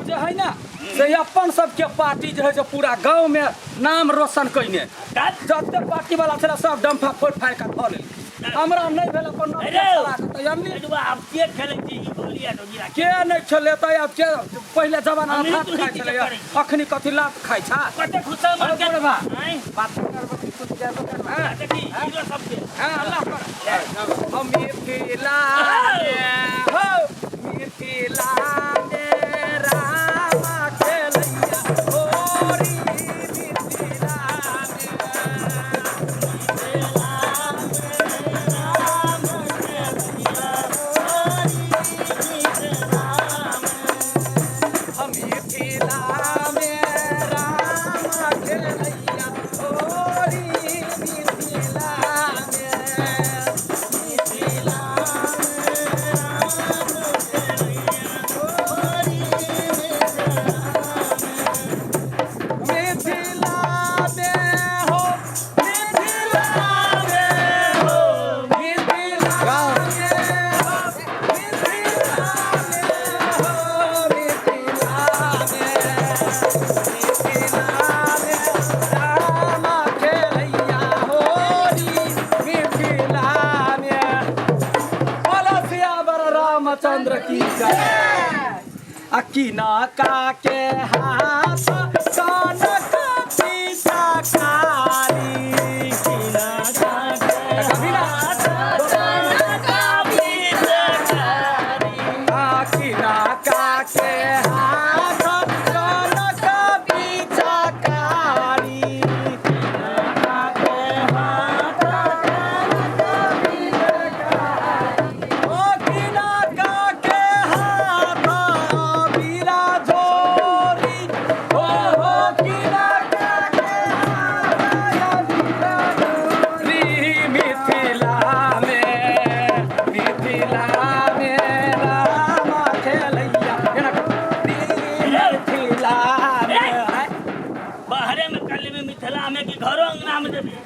जो है ना से अपन सबके पार्टी जो है जो पूरा गांव में नाम रोशन कइने जते पार्टी वाला छला सब डंफा फोड़ फाड़ के धो ले हमरा नहीं भेल अपन अब के खेलै छी ई बोलिया डोगिरा के नहीं खेले त अब के पहिले जमाना में भात खाइ छले अखनी कथि लात खाइ छा कते खुशा मर के बात करबो कुछ जाबो कर देखी हीरो सबके अल्लाह पर हम मिथिला हो मिथिला राम खेलैया होरी मिथिला चंद्र की अकीना का के हाथ कान का पीछा कारी कीना का के हाथ कान का पीछा कारी अकीना का के हाथ कान का पीछा कारी कीना का के हाथ कान का पीछा कारी ओ कीना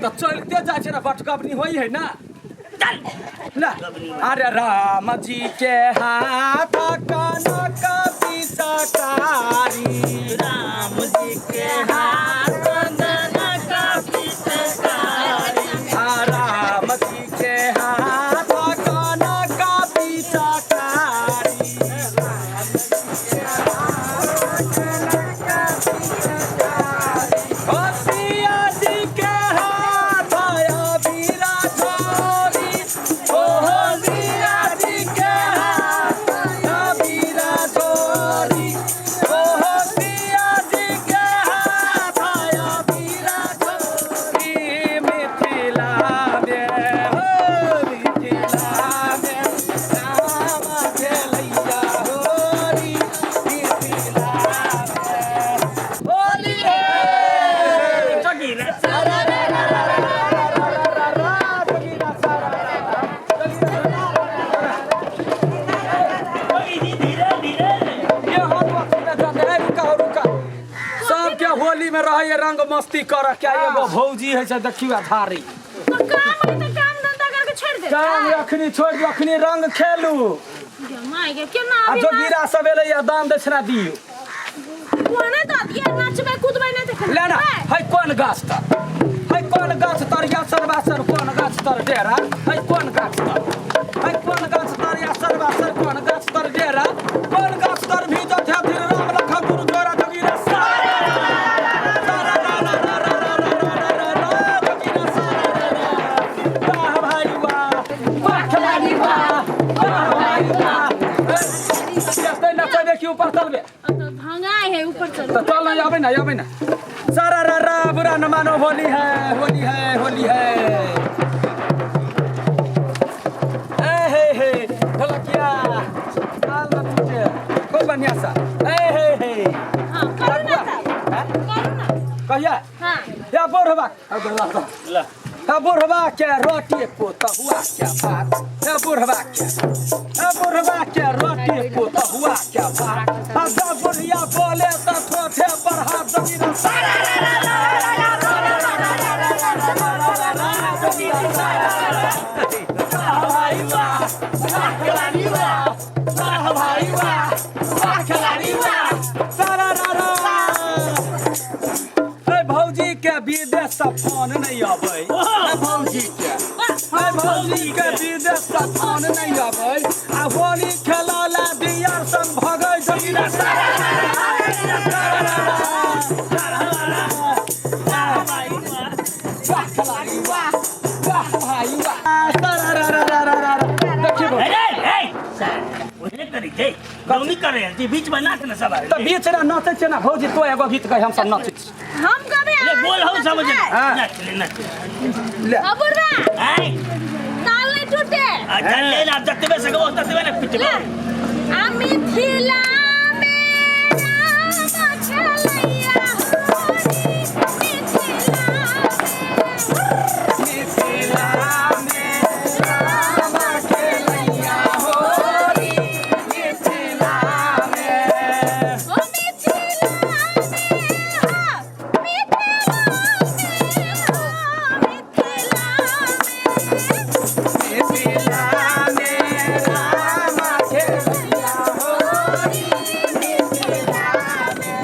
तो चलते जाए छे ना बटकबनी होई है ना ना अरे राम जी के हाथ कनक पिचकारी राम जी के हाथ कनक पिचकारी राम जी के हाथ कनक पिचकारी होली में रह रंग मस्ती कर क्या एगो भौजी है से देखियो धारी तो काम है तो काम धंधा करके छोड़ दे काम अखनी छोड़ दो अखनी रंग खेलू माय के केना आ जो गिरा सब एले या दान दक्षिणा दियो कोने तो दिया नाचबे कूदबे नहीं देख लेना है कौन गाछ तर या सरबासर कौन गाछ तर डेरा है कौन गाछ तर या सरबासर कौन गाछ तर डेरा कौन गाछ तर भी जो थे फिर राम लखन गुरु जोरा जोगिरा ऊपर चलबे भंगाई है ऊपर चल तो चल ना आवे ना सारा रा रा बुरा न मानो होली है हे ढोलकिया काल में तुझे खूब बढ़िया सा हे हां करू ना कहिया हां या बोरहबा ला या बोरहबा के रोटी पोता हुआ क्या बात या बोरहबा के रोटी पोता हुआ क्या बात अब बुढ़िया बोले तो थोथे पर हाथ जमीन सारा फोन नहीं आबै भौजी के विदेश से फोन नहीं आबै आ होली खेला ला दियार संग भगै जोगिरा बीच में नाच न सब तो बीच में नाचे छे ना भौजी तो एगो गीत कह हम सब नाचे हम कभी बोल हम समझ नाच ले अबुरवा आई ताल नहीं टूटे अच्छा ले ना जत्ते में सगो तत्ते में पिटबो आ मिथिला में राम खेलैया होली मिथिला में राम खेलैया होली मिथिला में ओ मिथिला मिथिला में राम खेलैया होली मिथिला में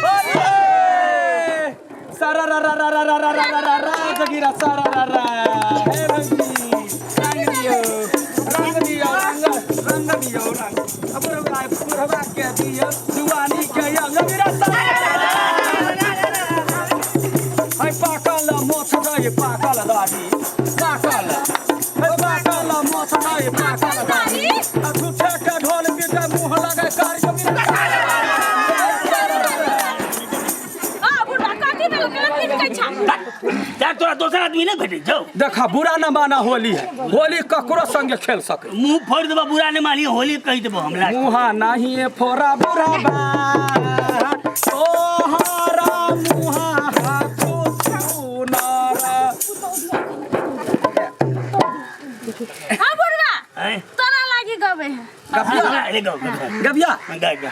होली सारा रा रा रा रा रा रा रा रा रा जगीरा सारा रा रा हे भौजी रंग दियो रंग दियो रंग अब बुढ़वा के दियो जुवानी के अंग जगीरा सारा हाय पाकल मोछ गई पाकल दादी पाकल पाकल मोछ गई पाकल दादी झूठे के ढोल पीटे मुंह लगे कारी जगीरा यार तोरा दूसरा आदमी नहीं भेटे जाओ देखा बुरा न माना होली है होली ककरो संगे खेल सके मुंह फोड़ देबा बुरा ने मानी होली कह देबो हमला मुहा नहीं फोरा बुरा बा तोहरा मुहा हाथो सुनारा अबुरवा हैं तोरा लागी गबे गबिया अरे गो गबिया गा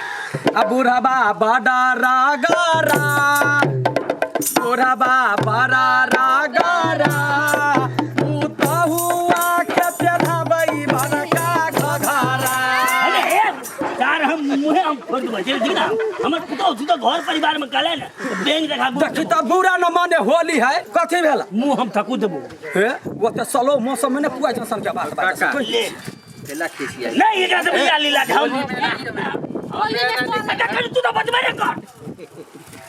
अब बुढ़ाबा बड़ा रागारा बुढ़ाबा बड़ा रागारा हुआ के पेढ़ाबई भड़का घघारा अरे यार हम मुंह हम फोड़ देबो जे दिना हमर पुतो तो घर परिवार में काले ना बैंक रखा देखी त बुरा न माने होली है कथी भेला मुंह हम थकू देबो हे वो त सलो मौसम में न पुआ जसन के बात ले नहीं एकरा से बिया लीला हम होली में कौन कर तू तो बचबे रे कर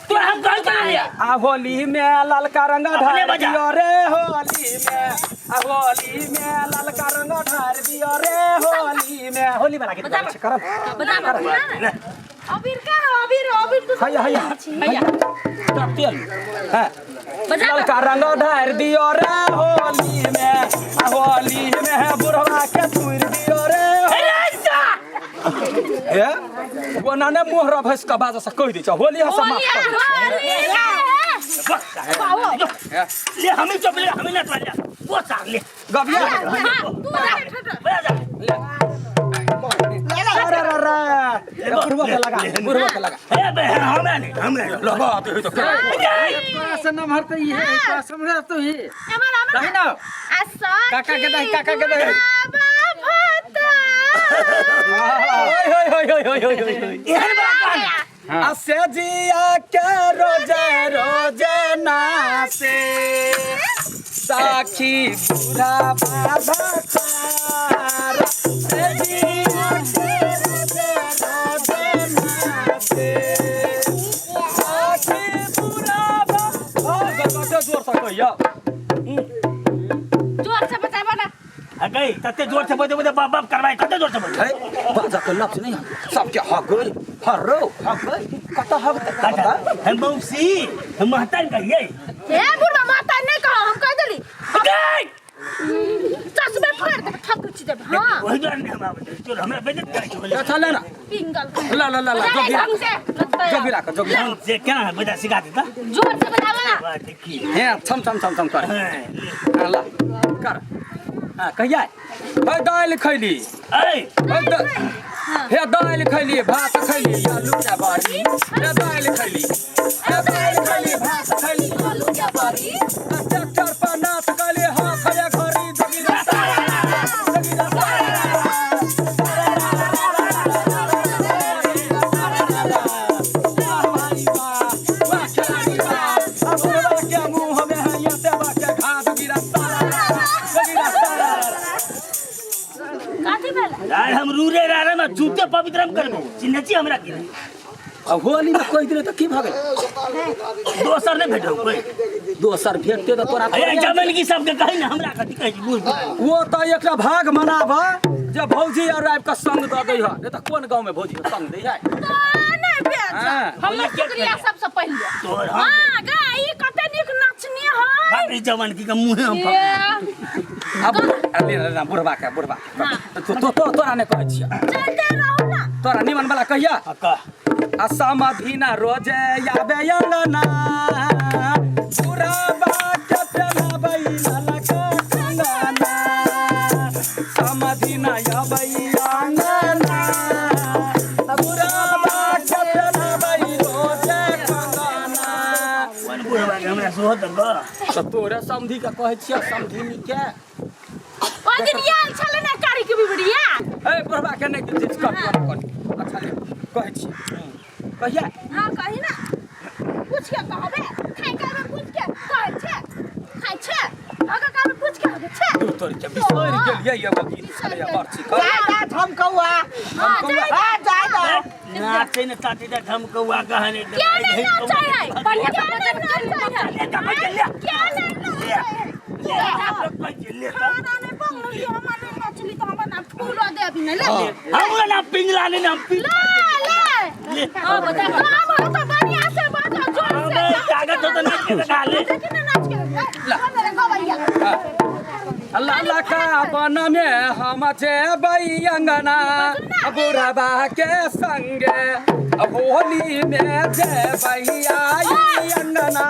तू हम कह के आ आ होली में ललका रंग अपने ढार बजा। दियो रे होली में आ होली में ललका रंग ढार दियो रे होली में होली वाला गीत गाबै छै करम बता अबीर का अबीर तू हैया हैया हैया तब तेल है बजा ललका रंग ढार दियो रे होली में आ होली में बुढ़वा के तुर दियो रे हे वो नाने मोहरा भैंस का बाजा से कह दै छ होली है समाप्त कर ले हमें चुप ले हमें ना पाजा वो सार ले गबिया बुढ़वा के लगा बुढ़वा के लगा ए बे हमें नहीं लगा दे तो नंबर तो ये है समझा तो ये नहीं ना काका के दही असे जिया के रोजे रोजे नासे साखी बुढ़ा बाबा तार से जिया के रोजे रोजे नासे साखी बुढ़ा बाबा जोर से कहिया जोर से बता ना अगई तते जोर से बोले बाप बाप करवाए कते जोर से बोले बाजा के लफ्ज नहीं सबके हक गई हरो हक गई कता हक कटा हम मौसी हम महतान कहिए हे बुढ़वा माता नहीं कहो हम कह देली अगई चस में फाड़ दे ठक छी दे हां वही जोर ने हम आवे चल हमरा बेइज्जत करे बोले अच्छा लेना पिंगल ला ला ला ला जोगिरा का जोगिरा से क्या है बेटा सिखा देता जोर से बतावा ना वाह देखी हे छम छम छम छम कर ला कर हां कहिया हे दाल खैली ए हे दाल खैली भात खैली आलू के बारी हे दाल खैली भात खैली आलू के बारी ट्रैक्टर पर नाच गले हां खया घरी जोगिरा वाह वितरण करबो चिन्हची हमरा के अब होली में कोई दिन तो की भगे दोसर ने भेटो कोई दोसर भेटते तो तोरा अरे जमन की सब के कहि ना हमरा कथि कहै छी बूढ़ वो तो एकटा भाग मनाबा जब भौजी और आबि के संग द दै है नहीं तो कोन गांव में भौजी के संग दै है नहीं बेच हाँ। हम शुक्रिया सबसे पहले तोर हां गा ई कते निक नचनी है बाकी जमन की के मुंह हम अब अरे ना बुढ़वा तो तोरा ने कहै छियै चलते रहो ना तोरा निमन वाला कहिया का असमधीना रोजे आबे अंगना बुढ़वा के पेलाबै ललका कंगना समधीना आबै अंगना बुढ़वा के पेलाबै रोजे कंगना वन बुढ़वा के हमरा सोहत ग तो तोरे समधी के कहै छियै समधीनी के ओ दिन यार चले ना कारी के बिबड़िया ए बुढ़वा के नहीं चीज कर अच्छा ले कहै छियै कहिया हां कहि ना पूछ के कहबे खाइ के में पूछ के कहै छै खाइ छै अगर का में पूछ के कहै छै तू तोरी के बिसर गेलियै ये वकील छले बरछी कर जा हम कौआ हां जाय दा नाचे न ताते द धमकौआ कहने क्या नहीं नाचै है बढ़िया क्या नहीं नाचै है ले का ले ले क्या नहीं नाचै है ले ले खाना ने बंगली हमने नचली तो हम ना फूल दे अभी नहीं ले हमरा ना पिंगला ने ना पिंग ले हां बता हां बोलो तो बढ़िया से बात जोर से कागज तो नाच के डाले किने नाच के मेरे गवैया अल्लाह अल्लाह का बन में हम जेबै अंगना बुढ़वा के संगे होली में जेबै आई अंगना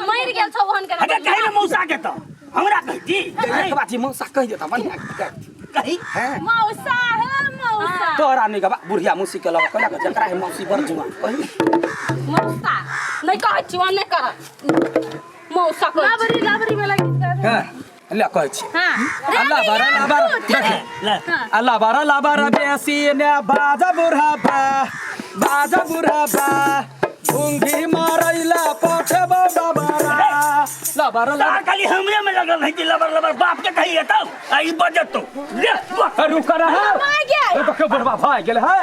मर गेल छौ हन के अरे कहि न मौसा के तो हमरा कहि दी एक बात मौसा कह देता बढ़िया कहि मौसा है मौसा तोरा नहीं गबा बुढ़िया मौसी के लगा कहला जकरा है मौसी बर जुआ कही मौसा नहीं कहै छी नहीं कर मौसा लाबरी वाला गीत गा हां ले कहै छी हां अल्लाह बारा अल्लाह बारा बेसी ने बाजा बुढ़ाबा भुंगी मारैला पठबो बाबरा लबर लबर खाली हमरे में लगल है लबर बाप के कहिए तब आई बजत तो ले रुक रहा भाग गया तो के बुढ़वा भाग गेल है